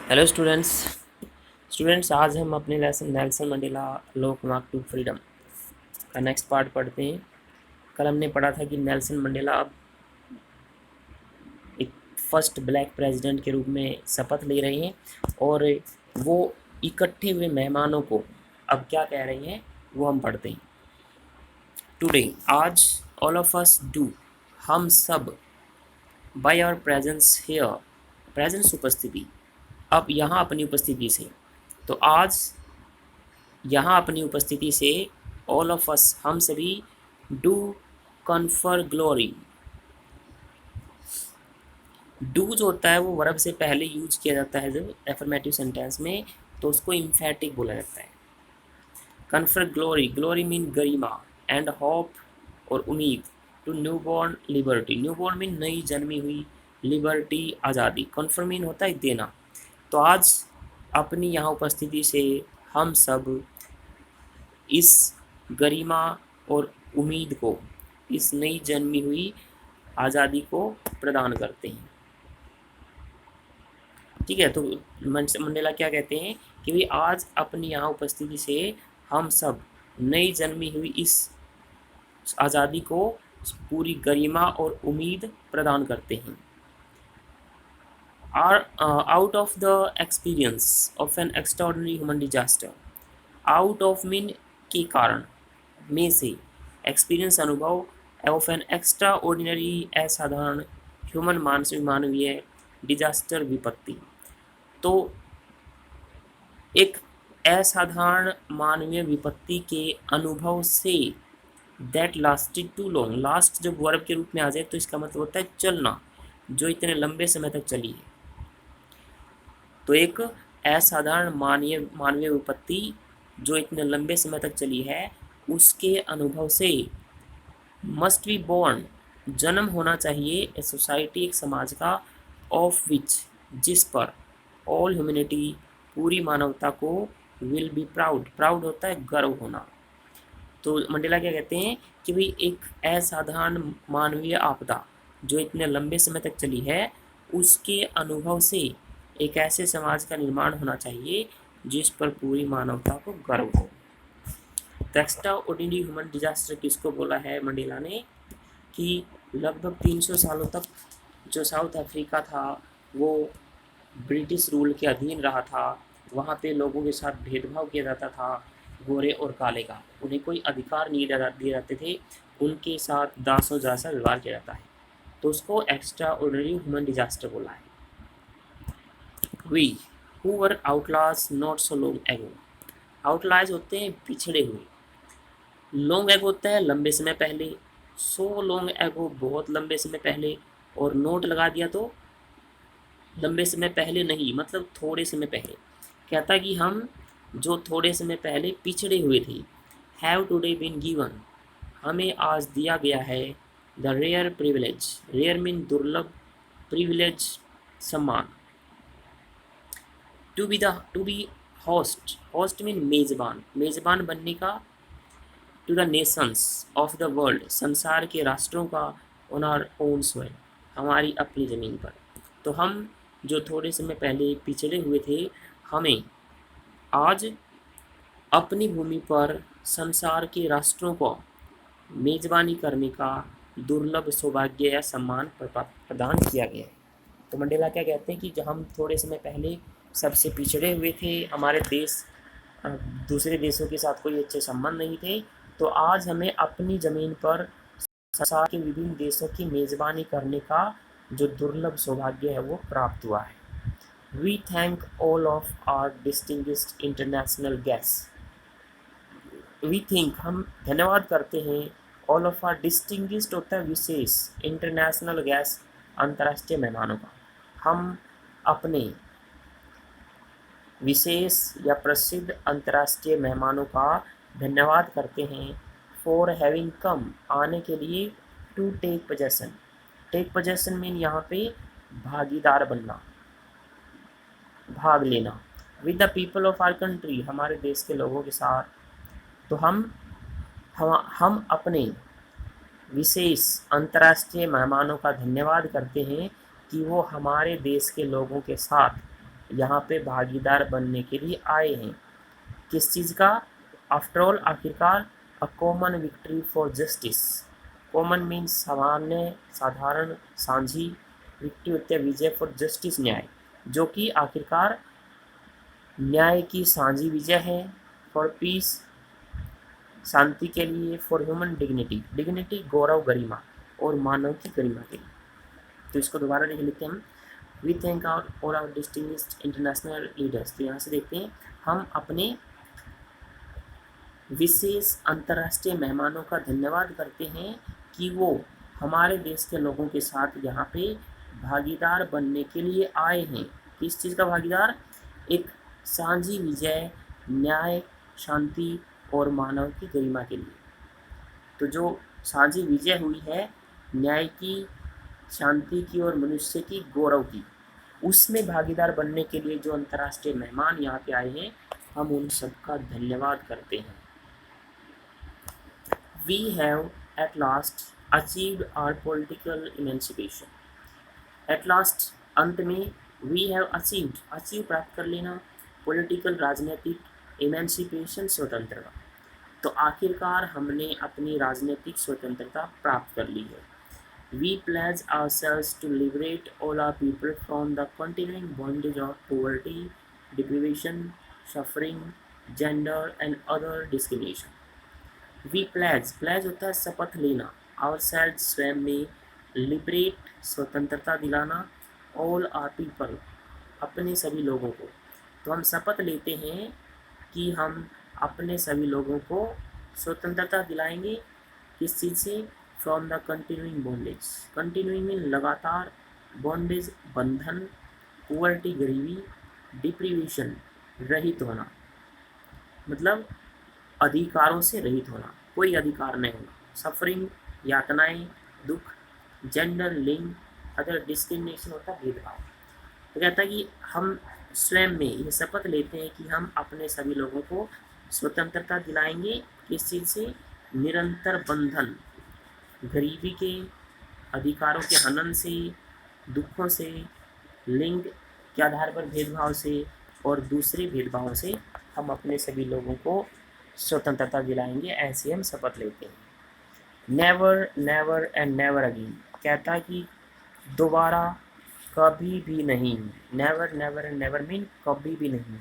Hello students आज हम अपने lesson Nelson Mandela law mark to freedom का नेक्स्ट पार्ट पढ़ते हैं। कल हमने पढ़ा था कि नेल्सन मंडेला अब एक फर्स्ट ब्लैक प्रेसिडेंट के रूप में शपथ ले रहे हैं और वो इकट्ठे हुए मेहमानों को अब क्या कह रहे हैं वो हम पढ़ते हैं। टुडे आज ऑल ऑफ अस डू हम सब by our presence here presence उपस्थिति अब यहाँ अपनी उपस्थिति से तो आज यहाँ अपनी उपस्थिति से ऑल ऑफ अस हम सभी डू कन्फर ग्लोरी। डू जो होता है वो वर्ब से पहले यूज किया जाता है जब एफर्मेटिव सेंटेंस में, तो उसको इम्फेटिक बोला जाता है। कन्फर ग्लोरी, ग्लोरी मीन गरिमा एंड होप और उम्मीद to new born liberty, new born mean नई जन्मी हुई, लिबर्टी आज़ादी, कन्फर मीन होता है देना। तो आज अपनी यहाँ उपस्थिति से हम सब इस गरिमा और उम्मीद को, इस नई जन्मी हुई आज़ादी को प्रदान करते हैं। ठीक है, तो मंडेला क्या कहते हैं कि भाई आज अपनी यहाँ उपस्थिति से हम सब नई जन्मी हुई इस आज़ादी को पूरी गरिमा और उम्मीद प्रदान करते हैं। Are out of the experience of an extraordinary human disaster, out of mean के कारण, में से, एक्सपीरियंस अनुभव, ऑफ एन एक्स्ट्रा ऑर्डिनरी असाधारण, ह्यूमन मानवीय, डिजास्टर विपत्ति, तो एक असाधारण मानवीय विपत्ति के अनुभव से, that lasted too long, last जब वर्ब के रूप में आ जाए तो इसका मतलब होता है चलना, जो इतने लंबे समय तक चली है। तो एक असाधारण मानवीय विपत्ति जो इतने लंबे समय तक चली है उसके अनुभव से, मस्ट बी बॉर्न, जन्म होना चाहिए, ए सोसाइटी, एक समाज का, ऑफ विच, जिस पर, ऑल ह्यूमैनिटी, पूरी मानवता को, विल बी प्राउड, प्राउड होता है गर्व होना। तो मंडेला क्या कहते हैं कि भाई एक असाधारण मानवीय आपदा जो इतने लंबे समय तक चली है उसके अनुभव से एक ऐसे समाज का निर्माण होना चाहिए जिस पर पूरी मानवता को गर्व हो। तो एक्स्ट्रा ऑर्डिनरी ह्यूमन डिजास्टर किसको बोला है मंडेला ने कि लगभग 300 सालों तक जो साउथ अफ्रीका था वो ब्रिटिश रूल के अधीन रहा था। वहाँ पे लोगों के साथ भेदभाव किया जाता था, गोरे और काले का, उन्हें कोई अधिकार नहीं दिए जाते थे, उनके साथ दासों जैसा व्यवहार किया जाता है, तो उसको एक्स्ट्रा ऑर्डिनरी ह्यूमन डिजास्टर बोला है। We who were outlaws not so long ago, outlaws होते हैं पिछड़े हुए, लॉन्ग एगो होता है लंबे समय पहले, सो लॉन्ग एगो बहुत लंबे समय पहले, और नोट लगा दिया तो लंबे समय पहले नहीं, मतलब थोड़े समय पहले। कहता कि हम जो थोड़े समय पहले पिछड़े हुए थे, हैव टुडे बीन गिवन, हमें आज दिया गया है, the rare privilege, rare mean दुर्लभ, प्रिविलेज सम्मान, to be host, host mean मेज़बान, मेज़बान बनने का, to the nations of the world, संसार के राष्ट्रों का, ऑन आवर ओन सोइल, हमारी अपनी ज़मीन पर। तो हम जो थोड़े समय पहले पिछड़े हुए थे, हमें आज अपनी भूमि पर संसार के राष्ट्रों को मेज़बानी करने का दुर्लभ सौभाग्य या सम्मान प्रदान किया गया है। तो मंडेला क्या कहते हैं कि जब हम थोड़े समय पहले सबसे पिछड़े हुए थे, हमारे देश दूसरे देशों के साथ कोई अच्छे संबंध नहीं थे, तो आज हमें अपनी ज़मीन पर संसार के विभिन्न देशों की मेज़बानी करने का जो दुर्लभ सौभाग्य है वो प्राप्त हुआ है। We thank all of our distinguished international guests, we think, हम धन्यवाद करते हैं, ऑल ऑफ आर, डिस्टिंग्विश्ड होता है विशेष, इंटरनेशनल गेस्ट, अंतर्राष्ट्रीय मेहमानों का, हम अपने विशेष या प्रसिद्ध अंतर्राष्ट्रीय मेहमानों का धन्यवाद करते हैं, फॉर हैविंग कम, आने के लिए, to take possession, take possession mean यहाँ पे भागीदार बनना, भाग लेना, with the people of our country, हमारे देश के लोगों के साथ। तो हम अपने विशेष अंतर्राष्ट्रीय मेहमानों का धन्यवाद करते हैं कि वो हमारे देश के लोगों के साथ यहाँ पे भागीदार बनने के लिए आए हैं। किस चीज़ का? आफ्टर ऑल, आखिरकार, a common victory for justice. Common means सामान्य, साधारण, साझी। विक्ट्री होते हैं विजय, फॉर जस्टिस, न्याय, जो कि आखिरकार न्याय की साझी विजय है। फॉर पीस, शांति के लिए। फॉर ह्यूमन डिग्निटी, डिग्निटी गौरव, गरिमा, और मानव की गरिमा के लिए। तो इसको दोबारा देख लेते हैं हम। We thank our all our distinguished international leaders. तो यहाँ से देखते हैं, हम अपने विशेष अंतर्राष्ट्रीय मेहमानों का धन्यवाद करते हैं कि वो हमारे देश के लोगों के साथ यहाँ पे भागीदार बनने के लिए आए हैं। किस चीज़ का भागीदार? एक साझी विजय, न्याय, शांति और मानव की गरिमा के लिए। तो जो साझी विजय हुई है न्याय की, शांति की और मनुष्य की गौरव की, उसमें भागीदार बनने के लिए जो अंतर्राष्ट्रीय मेहमान यहाँ पे आए हैं, हम उन सबका धन्यवाद करते हैं। We have at last achieved our political emancipation. At last, अंत में, we have achieved, achieve प्राप्त कर लेना, political राजनीतिक, emancipation स्वतंत्रता। तो आखिरकार हमने अपनी राजनीतिक स्वतंत्रता प्राप्त कर ली है। We pledge ourselves to liberate all our people from the continuing bondage of poverty, deprivation, suffering, gender and other discrimination. We pledge, pledge होता है शपथ लेना, आवर सेल्फ, स्वयं में, लिबरेट, स्वतंत्रता दिलाना, ऑल आर पीपल, अपने सभी लोगों को। तो हम शपथ लेते हैं कि हम अपने सभी लोगों को स्वतंत्रता दिलाएंगे। किस चीज़ से? From the continuing bondage, continuing में लगातार, बॉन्डेज बंधन, पुअर्टी गरीबी, डिप्रीवेशन रहित होना, मतलब अधिकारों से रहित होना, कोई अधिकार नहीं होना, सफरिंग यातनाएं, दुख, जेंडर लिंग, अदर डिस्क्रिमिनेशन होता है भेदभाव। तो कहता है कि हम स्वयं में ये शपथ लेते हैं कि हम अपने सभी लोगों को स्वतंत्रता दिलाएंगे। किस चीज़ से? निरंतर बंधन, गरीबी के, अधिकारों के हनन से, दुखों से, लिंग के आधार पर भेदभाव से और दूसरे भेदभावों से हम अपने सभी लोगों को स्वतंत्रता दिलाएंगे, ऐसे हम शपथ लेते हैं। Never, never and never again, कहता कि दोबारा कभी भी नहीं। Never, never and never mean कभी भी नहीं।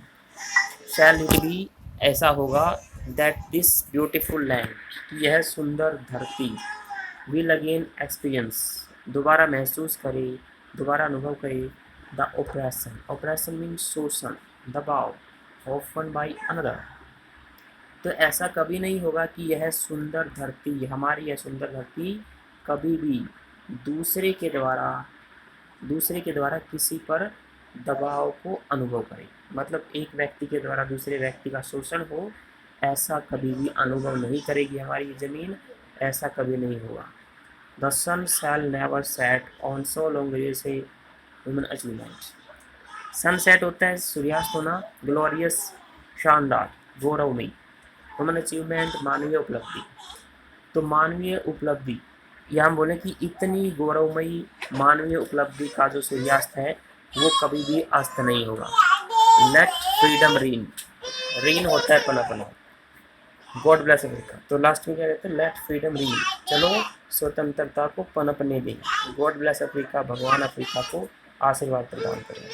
शैल इट बी, ऐसा होगा, दैट दिस ब्यूटीफुल लैंड, यह सुंदर धरती, विल अगेन एक्सपीरियंस, दोबारा महसूस करे, दोबारा अनुभव करे, द ओप्रेशन, ओप्रेशन मीन शोषण, दबाव, ऑफन बाई अनदर। तो ऐसा कभी नहीं होगा कि यह सुंदर धरती, हमारी यह सुंदर धरती कभी भी दूसरे के द्वारा किसी पर दबाव को अनुभव करे, मतलब एक व्यक्ति के द्वारा दूसरे व्यक्ति का शोषण हो, ऐसा कभी भी अनुभव नहीं करेगी हमारी ये ज़मीन, ऐसा कभी नहीं होगा। The sun shall never set on so long से ह्यूमन अचीवमेंट। सनसेट होता है सूर्यास्त होना, ग्लोरियस, शानदार, गौरवमयी, ह्यूमन अचीवमेंट, मानवीय उपलब्धि। तो मानवीय उपलब्धि, या हम बोले कि इतनी गौरवमयी मानवीय उपलब्धि का जो सूर्यास्त है वो कभी भी अस्त नहीं होगा। लेट फ्रीडम रीन, रीन होता है पनपना, गॉड ब्लेस अफ्रीका। तो लास्ट में क्या कहते हैं? लेट फ्रीडम रीन, चलो स्वतंत्रता को पनपने दें, गॉड ब्लेस अफ्रीका, भगवान अफ्रीका को आशीर्वाद प्रदान करें।